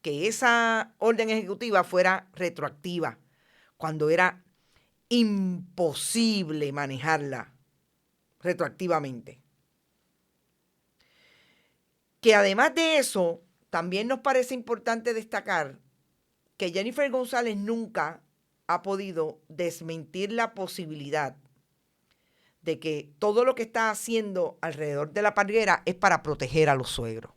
que esa orden ejecutiva fuera retroactiva, cuando era imposible manejarla retroactivamente. Que además de eso, también nos parece importante destacar que Jennifer González nunca ha podido desmentir la posibilidad de que todo lo que está haciendo alrededor de La Parguera es para proteger a los suegros.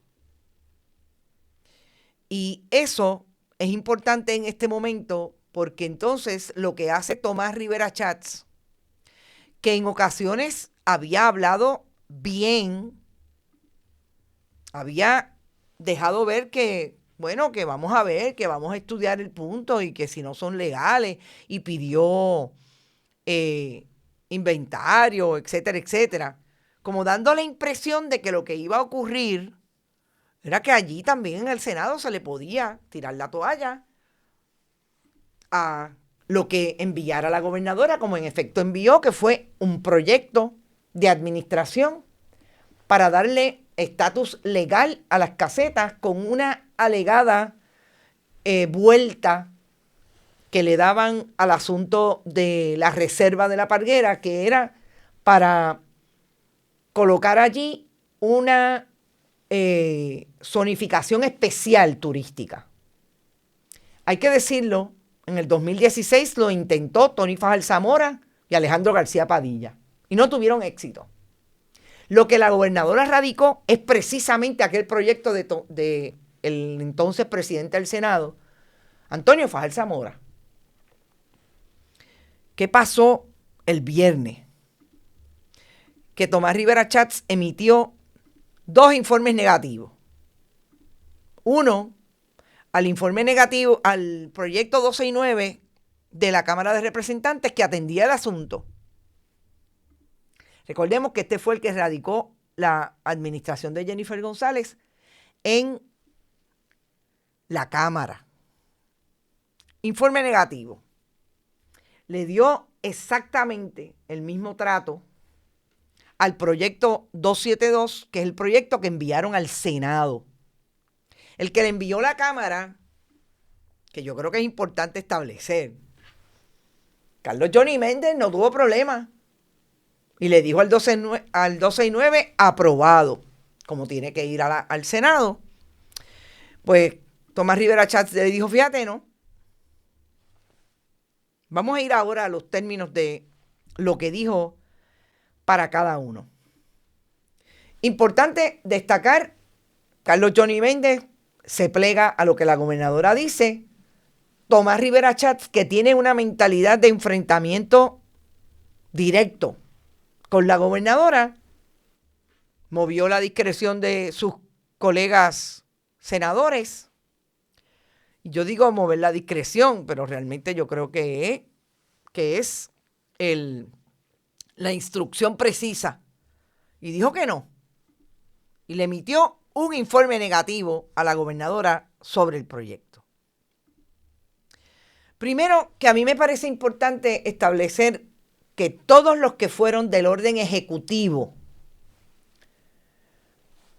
Y eso es importante en este momento porque entonces lo que hace Tomás Rivera Chats, que en ocasiones había hablado bien, había dejado ver que, bueno, que vamos a ver, que vamos a estudiar el punto y que si no son legales, y pidió inventario, etcétera, etcétera, como dando la impresión de que lo que iba a ocurrir era que allí también en el Senado se le podía tirar la toalla a lo que enviara la gobernadora, como en efecto envió, que fue un proyecto de administración para darle estatus legal a las casetas con una alegada vuelta que le daban al asunto de la reserva de La Parguera, que era para colocar allí una zonificación especial turística. Hay que decirlo, en el 2016 lo intentó Tony Fajal Zamora y Alejandro García Padilla y no tuvieron éxito. Lo que la gobernadora radicó es precisamente aquel proyecto de el entonces presidente del Senado, Antonio Fajal Zamora. ¿Qué pasó el viernes? Que Tomás Rivera Chats emitió 2 informes negativos. Uno, al informe negativo, al proyecto 269 de la Cámara de Representantes que atendía el asunto. Recordemos que este fue el que radicó la administración de Jennifer González en la Cámara. informe negativo. Le dio exactamente el mismo trato al proyecto 272, que es el proyecto que enviaron al Senado. El que le envió la Cámara, que yo creo que es importante establecer, Carlos Johnny Méndez no tuvo problema y le dijo al 12.9 aprobado, como tiene que ir al Senado. Pues Tomás Rivera Chats le dijo, fíjate, ¿no? Vamos a ir ahora a los términos de lo que dijo para cada uno. Importante destacar, Carlos Johnny Méndez se plega a lo que la gobernadora dice. Tomás Rivera Chats, que tiene una mentalidad de enfrentamiento directo con la gobernadora, movió la discreción de sus colegas senadores. Y yo digo mover la discreción, pero realmente yo creo que es la instrucción precisa. Y dijo que no. Y le emitió un informe negativo a la gobernadora sobre el proyecto. Primero, que a mí me parece importante establecer que todos los que fueron del orden ejecutivo,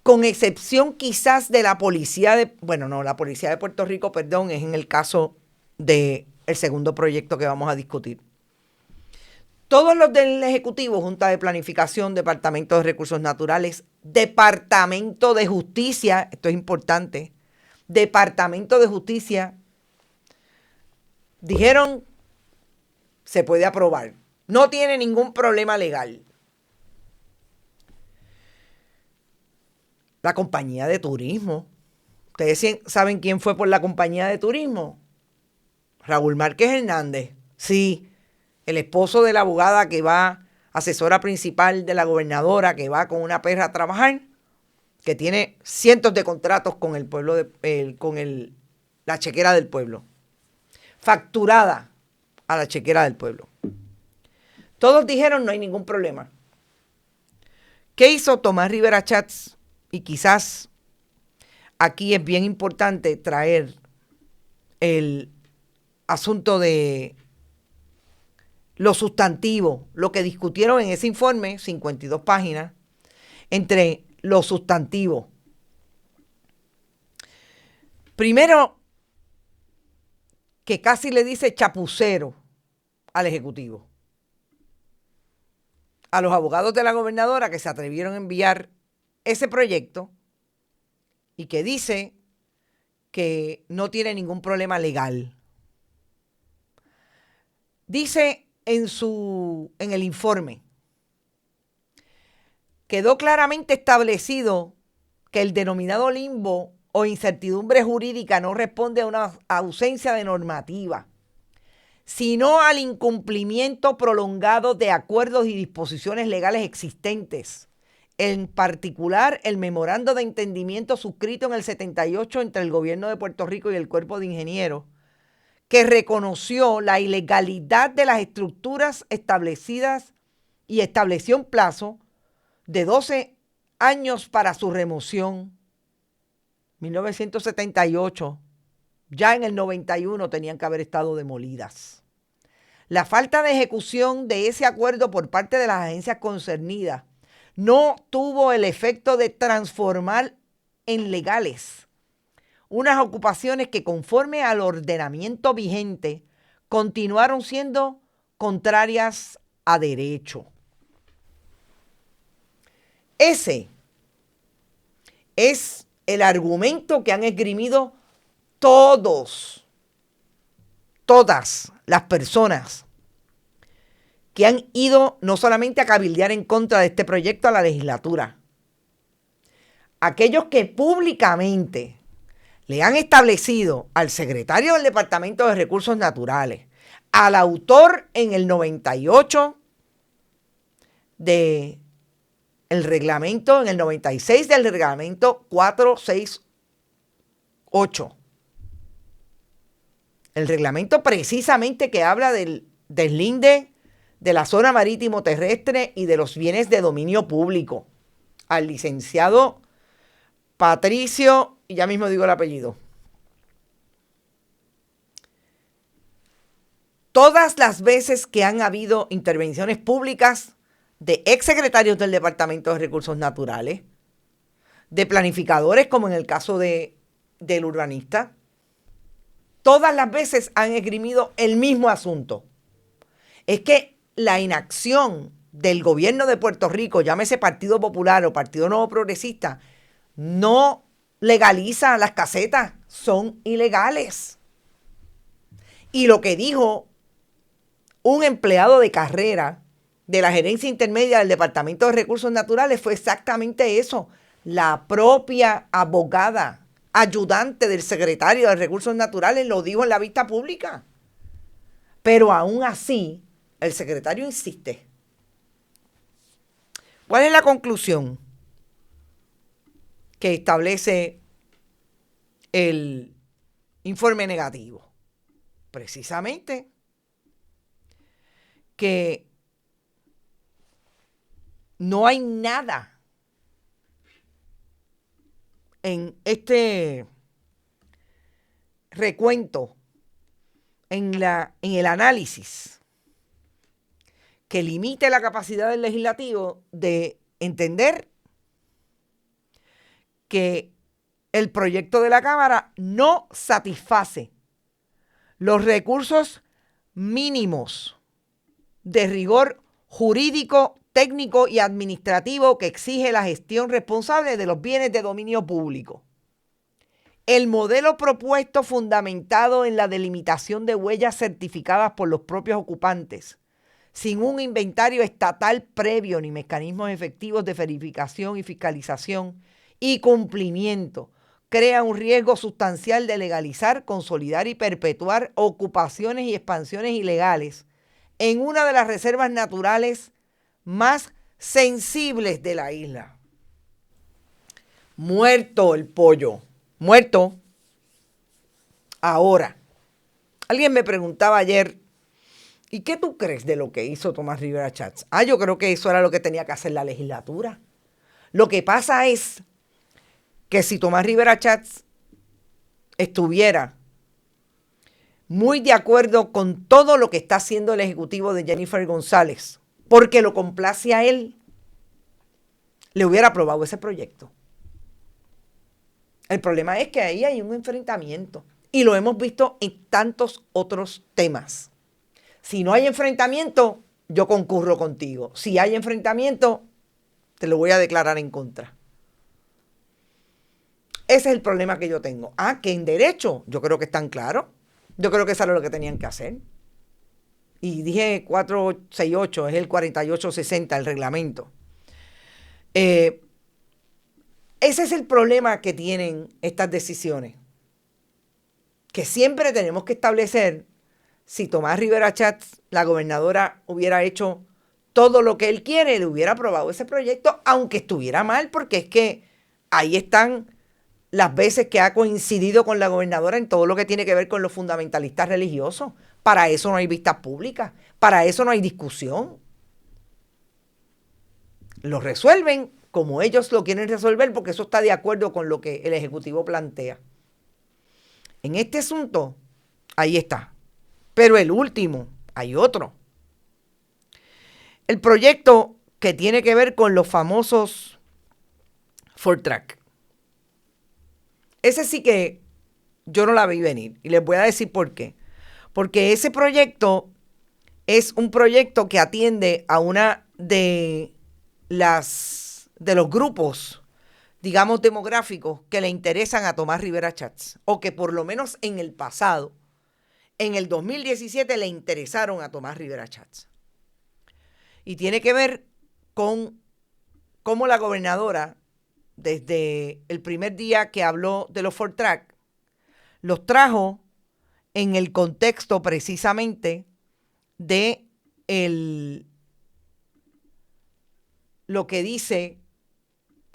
con excepción quizás de la policía la policía de Puerto Rico, perdón, es en el caso del segundo proyecto que vamos a discutir. Todos los del Ejecutivo, Junta de Planificación, Departamento de Recursos Naturales, Departamento de Justicia, esto es importante, Departamento de Justicia, dijeron, se puede aprobar. No tiene ningún problema legal. La compañía de turismo. ¿Ustedes saben quién fue por la compañía de turismo? Raúl Márquez Hernández. Sí, el esposo de la abogada que va, asesora principal de la gobernadora, que va con una perra a trabajar, que tiene cientos de contratos con el pueblo, la chequera del pueblo. Facturada a la chequera del pueblo. Todos dijeron no hay ningún problema. ¿Qué hizo Tomás Rivera Chats? Y quizás aquí es bien importante traer el asunto de los sustantivos, lo que discutieron en ese informe, 52 páginas, entre los sustantivos. Primero, que casi le dice chapucero al Ejecutivo, a los abogados de la gobernadora que se atrevieron a enviar ese proyecto y que dice que no tiene ningún problema legal. Dice en el informe, quedó claramente establecido que el denominado limbo o incertidumbre jurídica no responde a una ausencia de normativa, sino al incumplimiento prolongado de acuerdos y disposiciones legales existentes. En particular, el memorando de entendimiento suscrito en el 78 entre el gobierno de Puerto Rico y el Cuerpo de Ingenieros, que reconoció la ilegalidad de las estructuras establecidas y estableció un plazo de 12 años para su remoción. 1978, ya en el 91 tenían que haber estado demolidas. La falta de ejecución de ese acuerdo por parte de las agencias concernidas no tuvo el efecto de transformar en legales unas ocupaciones que, conforme al ordenamiento vigente, continuaron siendo contrarias a derecho. Ese es el argumento que han esgrimido todas las personas que han ido no solamente a cabildear en contra de este proyecto a la legislatura, aquellos que públicamente le han establecido al secretario del Departamento de Recursos Naturales, al autor en el 98 del reglamento, en el 96 del reglamento 468. El reglamento precisamente que habla del deslinde de la zona marítimo terrestre y de los bienes de dominio público. Al licenciado Patricio, y ya mismo digo el apellido, todas las veces que han habido intervenciones públicas de exsecretarios del Departamento de Recursos Naturales, de planificadores, como en el caso del urbanista, todas las veces han esgrimido el mismo asunto. Es que la inacción del gobierno de Puerto Rico, llámese Partido Popular o Partido Nuevo Progresista, no legaliza las casetas, son ilegales. Y lo que dijo un empleado de carrera de la gerencia intermedia del Departamento de Recursos Naturales fue exactamente eso. La propia abogada, ayudante del secretario de Recursos Naturales, lo dijo en la vista pública. Pero aún así, el secretario insiste. ¿Cuál es la conclusión que establece el informe negativo? Precisamente que no hay nada en este recuento, en el análisis, que limite la capacidad del legislativo de entender que el proyecto de la Cámara no satisface los recursos mínimos de rigor jurídico, técnico y administrativo que exige la gestión responsable de los bienes de dominio público. El modelo propuesto, fundamentado en la delimitación de huellas certificadas por los propios ocupantes, sin un inventario estatal previo ni mecanismos efectivos de verificación y fiscalización y cumplimiento, crea un riesgo sustancial de legalizar, consolidar y perpetuar ocupaciones y expansiones ilegales en una de las reservas naturales más sensibles de la isla. Muerto el pollo, muerto. Ahora, alguien me preguntaba ayer, ¿y qué tú crees de lo que hizo Tomás Rivera Schatz? Yo creo que eso era lo que tenía que hacer la legislatura. Lo que pasa es que si Tomás Rivera Schatz estuviera muy de acuerdo con todo lo que está haciendo el ejecutivo de Jennifer González, porque lo complace a él, le hubiera aprobado ese proyecto. El problema es que ahí hay un enfrentamiento y lo hemos visto en tantos otros temas. Si no hay enfrentamiento, yo concurro contigo. Si hay enfrentamiento, te lo voy a declarar en contra. Ese es el problema que yo tengo. Que en derecho, yo creo que están claros. Yo creo que eso era lo que tenían que hacer. Y dije 468, es el 4860, el reglamento. Ese es el problema que tienen estas decisiones. Que siempre tenemos que establecer si Tomás Rivera Schatz, la gobernadora, hubiera hecho todo lo que él quiere, le hubiera aprobado ese proyecto, aunque estuviera mal, porque es que ahí están las veces que ha coincidido con la gobernadora en todo lo que tiene que ver con los fundamentalistas religiosos. Para eso no hay vistas públicas, para eso no hay discusión. Lo resuelven como ellos lo quieren resolver, porque eso está de acuerdo con lo que el Ejecutivo plantea. En este asunto, ahí está. Pero el último, hay otro. El proyecto que tiene que ver con los famosos Ford Track. Ese sí que yo no la vi venir. Y les voy a decir por qué. Porque ese proyecto es un proyecto que atiende a una de los grupos, digamos, demográficos que le interesan a Tomás Rivera Schatz. O que por lo menos en el pasado, en el 2017, le interesaron a Tomás Rivera Schatz. Y tiene que ver con cómo la gobernadora, desde el primer día que habló de los Ford Track, los trajo en el contexto precisamente de lo que dice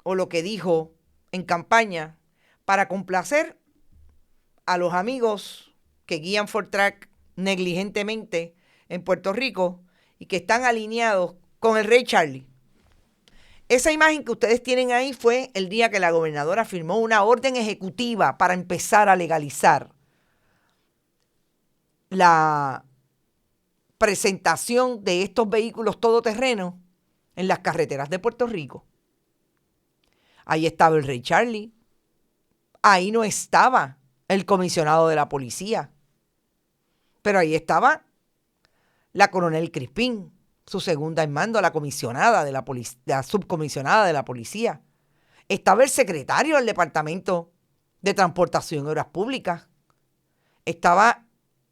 o lo que dijo en campaña para complacer a los amigos que guían Ford Track negligentemente en Puerto Rico y que están alineados con el Rey Charlie. Esa imagen que ustedes tienen ahí fue el día que la gobernadora firmó una orden ejecutiva para empezar a legalizar presentación de estos vehículos todoterreno en las carreteras de Puerto Rico. Ahí estaba el Rey Charlie. Ahí no estaba el comisionado de la policía. Pero ahí estaba la coronel Crispín, su segunda en mando, la comisionada de la subcomisionada de la policía. Estaba el secretario del Departamento de Transportación y Obras Públicas. Estaba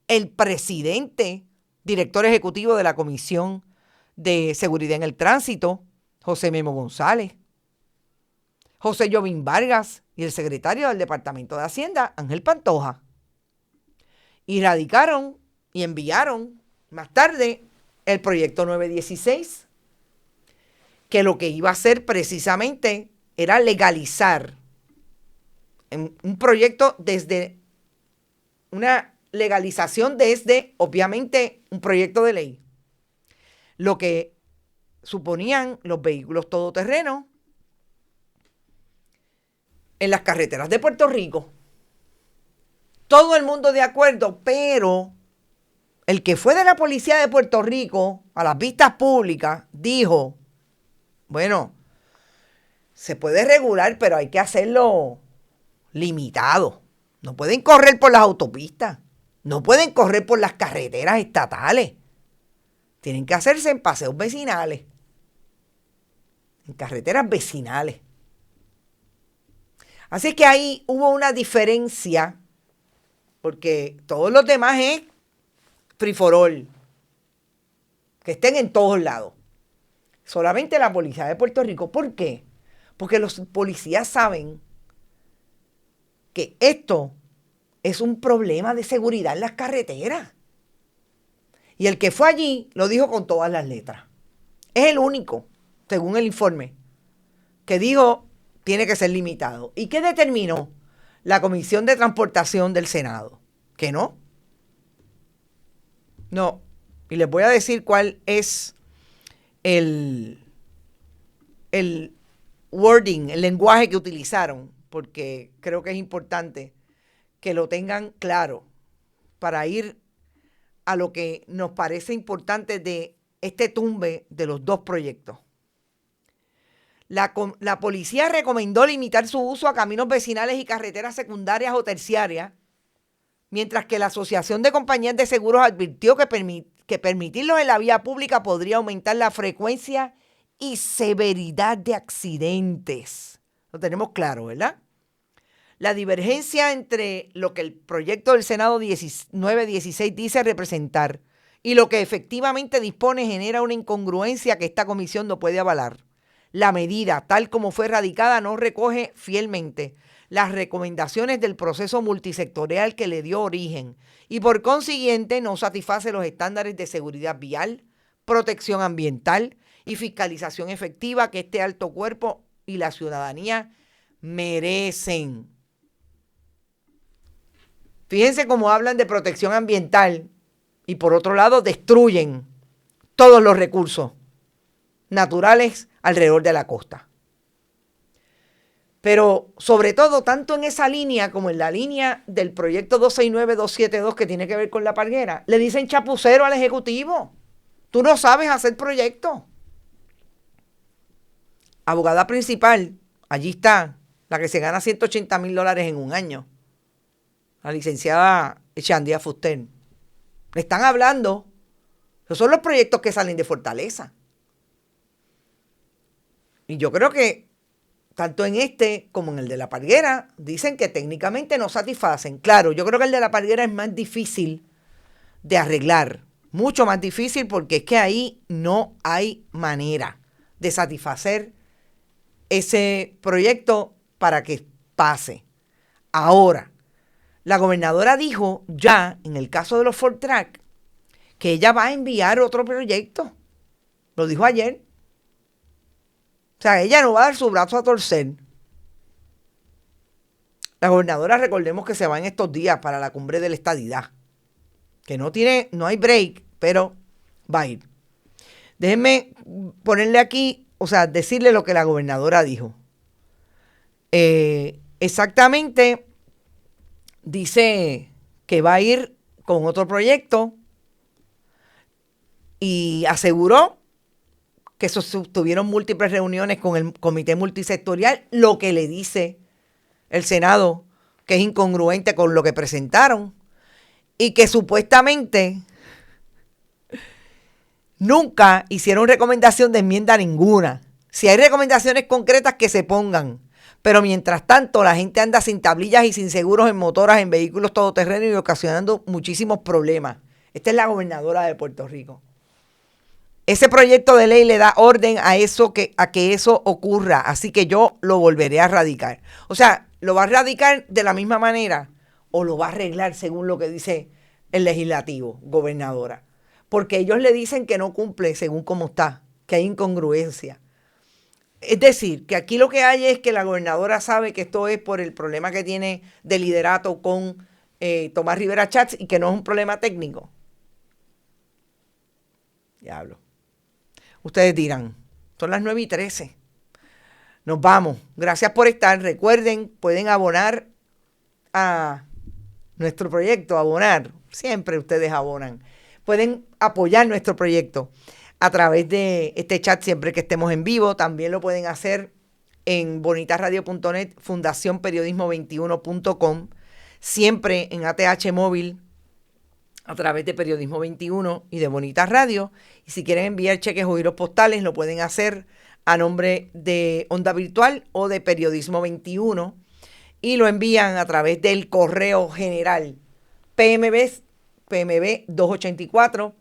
el presidente, director ejecutivo de la Comisión de Seguridad en el Tránsito, José Memo González. José Jovín Vargas y el secretario del Departamento de Hacienda, Ángel Pantoja. Y radicaron y enviaron más tarde el proyecto 916, que lo que iba a hacer precisamente era legalizar un proyecto desde una legalización desde, obviamente, un proyecto de ley. Lo que suponían los vehículos todoterrenos en las carreteras de Puerto Rico. Todo el mundo de acuerdo, pero el que fue de la policía de Puerto Rico a las vistas públicas dijo, bueno, se puede regular, pero hay que hacerlo limitado. No pueden correr por las autopistas, no pueden correr por las carreteras estatales. Tienen que hacerse en paseos vecinales, en carreteras vecinales. Así que ahí hubo una diferencia, porque todos los demás es free for all, que estén en todos lados. Solamente la policía de Puerto Rico. ¿Por qué? Porque los policías saben que esto es un problema de seguridad en las carreteras. Y el que fue allí lo dijo con todas las letras. Es el único, según el informe, que dijo tiene que ser limitado. ¿Y qué determinó la Comisión de Transportación del Senado? Que no. No. Y les voy a decir cuál es el wording, el lenguaje que utilizaron, porque creo que es importante que lo tengan claro para ir a lo que nos parece importante de este tumbe de los dos proyectos. La policía recomendó limitar su uso a caminos vecinales y carreteras secundarias o terciarias, mientras que la Asociación de Compañías de Seguros advirtió que permitirlos en la vía pública podría aumentar la frecuencia y severidad de accidentes. Lo tenemos claro, ¿verdad? La divergencia entre lo que el proyecto del Senado 916 dice representar y lo que efectivamente dispone genera una incongruencia que esta comisión no puede avalar. La medida, tal como fue radicada, no recoge fielmente las recomendaciones del proceso multisectorial que le dio origen y por consiguiente no satisface los estándares de seguridad vial, protección ambiental y fiscalización efectiva que este alto cuerpo y la ciudadanía merecen. Fíjense cómo hablan de protección ambiental y por otro lado destruyen todos los recursos naturales alrededor de la costa. Pero sobre todo, tanto en esa línea como en la línea del proyecto 269-272 que tiene que ver con la Parguera, le dicen chapucero al Ejecutivo. Tú no sabes hacer proyectos. Abogada principal, allí está, la que se gana $180,000 en un año, la licenciada Echandía Fuster. Le están hablando, esos son los proyectos que salen de Fortaleza. Y yo creo que tanto en este como en el de la Parguera dicen que técnicamente no satisfacen. Claro, yo creo que el de la Parguera es más difícil de arreglar, mucho más difícil porque es que ahí no hay manera de satisfacer ese proyecto para que pase. Ahora, la gobernadora dijo ya en el caso de los Ford Track que ella va a enviar otro proyecto. Lo dijo ayer. O sea, ella no va a dar su brazo a torcer. La gobernadora, recordemos que se va en estos días para la cumbre de la estadidad. Que no hay break, pero va a ir. Déjenme ponerle aquí, o sea, decirle lo que la gobernadora dijo. Exactamente, dice que va a ir con otro proyecto. y aseguró que tuvieron múltiples reuniones con el comité multisectorial, lo que le dice el Senado que es incongruente con lo que presentaron, y que supuestamente nunca hicieron recomendación de enmienda ninguna. Si hay recomendaciones concretas, que se pongan. Pero mientras tanto, la gente anda sin tablillas y sin seguros en motoras, en vehículos todoterrenos, y ocasionando muchísimos problemas. Esta es la gobernadora de Puerto Rico. Ese proyecto de ley le da orden a que eso ocurra. Así que yo lo volveré a radicar. O sea, ¿lo va a radicar de la misma manera o lo va a arreglar según lo que dice el legislativo, gobernadora? Porque ellos le dicen que no cumple según cómo está, que hay incongruencia. Es decir, que aquí lo que hay es que la gobernadora sabe que esto es por el problema que tiene de liderato con Tomás Rivera Schatz y que no es un problema técnico. Diablo. Ustedes dirán, son las 9:13. Nos vamos. Gracias por estar. Recuerden, pueden abonar a nuestro proyecto. Abonar. Siempre ustedes abonan. Pueden apoyar nuestro proyecto a través de este chat siempre que estemos en vivo. También lo pueden hacer en bonitasradio.net, fundacionperiodismo21.com, siempre en ATH Móvil, a través de Periodismo 21 y de Bonitas Radio. Y si quieren enviar cheques o giros postales, lo pueden hacer a nombre de Onda Virtual o de Periodismo 21, y lo envían a través del correo general PMB 284,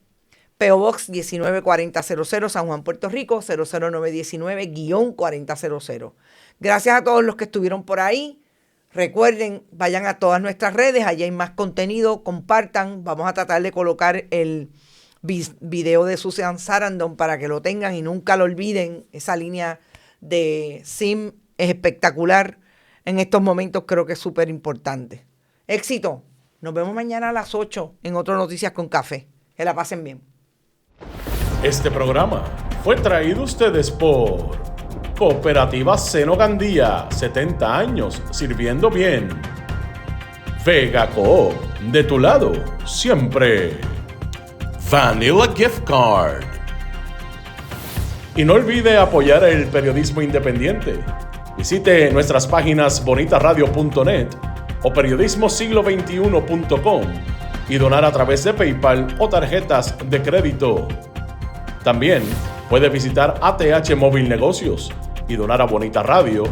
P.O. Box 194000, San Juan, Puerto Rico, 00919-4000. Gracias a todos los que estuvieron por ahí. Recuerden, vayan a todas nuestras redes, allí hay más contenido, compartan. Vamos a tratar de colocar el video de Susan Sarandon para que lo tengan y nunca lo olviden. Esa línea de SIM es espectacular. En estos momentos creo que es súper importante. Éxito. Nos vemos mañana a las 8 en otro Noticias con Café. Que la pasen bien. Este programa fue traído a ustedes por Cooperativa Seno Gandía, 70 años sirviendo bien. Vega Coop, de tu lado, siempre. Vanilla Gift Card. Y no olvide apoyar el periodismo independiente. Visite nuestras páginas bonitasradio.net o periodismosiglo21.com y donar a través de PayPal o tarjetas de crédito. También puede visitar ATH Móvil Negocios y donar a Bonita Radio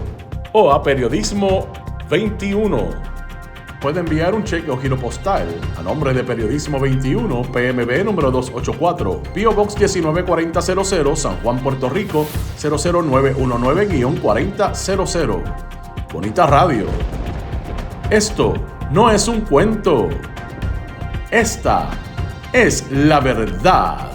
o a Periodismo 21. Puede enviar un cheque o giro postal a nombre de Periodismo 21, PMB número 284, P.O. Box 194000, San Juan, Puerto Rico, 00919-4000. Bonita Radio. Esto no es un cuento. Esta es la verdad.